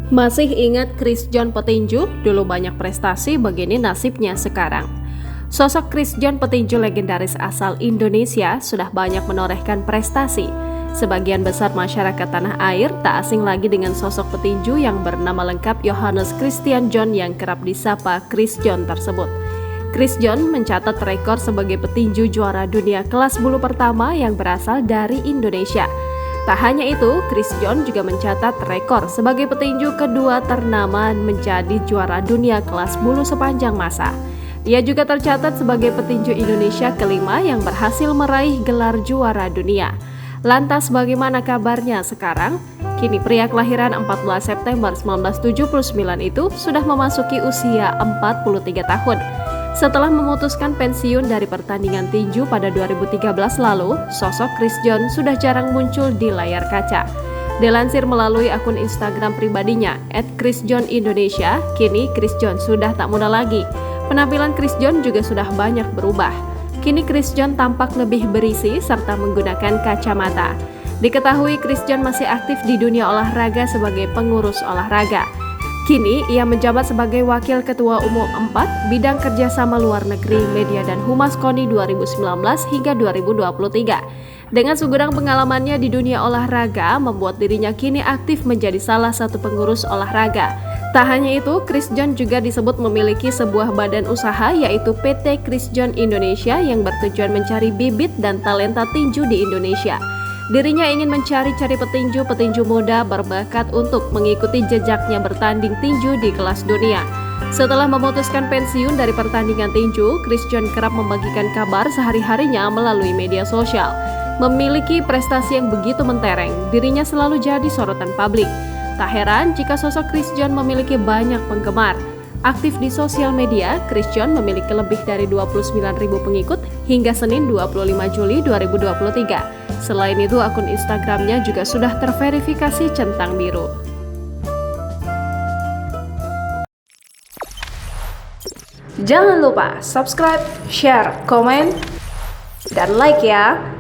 Masih ingat Chris John petinju? Dulu banyak prestasi, begini nasibnya sekarang. Sosok Chris John petinju legendaris asal Indonesia sudah banyak menorehkan prestasi. Sebagian besar masyarakat tanah air tak asing lagi dengan sosok petinju yang bernama lengkap Johannes Christian John yang kerap disapa Chris John tersebut. Chris John mencatat rekor sebagai petinju juara dunia kelas bulu pertama yang berasal dari Indonesia. Tak hanya itu, Chris John juga mencatat rekor sebagai petinju kedua ternama menjadi juara dunia kelas bulu sepanjang masa. Ia juga tercatat sebagai petinju Indonesia kelima yang berhasil meraih gelar juara dunia. Lantas bagaimana kabarnya sekarang? Kini pria kelahiran 14 September 1979 itu sudah memasuki usia 43 tahun. Setelah memutuskan pensiun dari pertandingan tinju pada 2013 lalu, sosok Chris John sudah jarang muncul di layar kaca. Dilansir melalui akun Instagram pribadinya, @chrisjohnindonesia, kini Chris John sudah tak muda lagi. Penampilan Chris John juga sudah banyak berubah. Kini Chris John tampak lebih berisi serta menggunakan kacamata. Diketahui Chris John masih aktif di dunia olahraga sebagai pengurus olahraga. Kini ia menjabat sebagai Wakil Ketua Umum 4 Bidang Kerjasama Luar Negeri, Media dan Humas KONI 2019 hingga 2023. Dengan segudang pengalamannya di dunia olahraga, membuat dirinya kini aktif menjadi salah satu pengurus olahraga. Tak hanya itu, Chris John juga disebut memiliki sebuah badan usaha yaitu PT Chris John Indonesia yang bertujuan mencari bibit dan talenta tinju di Indonesia. Dirinya ingin mencari-cari petinju-petinju muda berbakat untuk mengikuti jejaknya bertanding tinju di kelas dunia. Setelah memutuskan pensiun dari pertandingan tinju, Chris John kerap membagikan kabar sehari-harinya melalui media sosial. Memiliki prestasi yang begitu mentereng, dirinya selalu jadi sorotan publik. Tak heran jika sosok Chris John memiliki banyak penggemar. Aktif di sosial media, Chris John memiliki lebih dari 29.000 pengikut hingga Senin 25 Juli 2023. Selain itu, akun Instagramnya juga sudah terverifikasi centang biru. Jangan lupa subscribe, share, komen, dan like ya!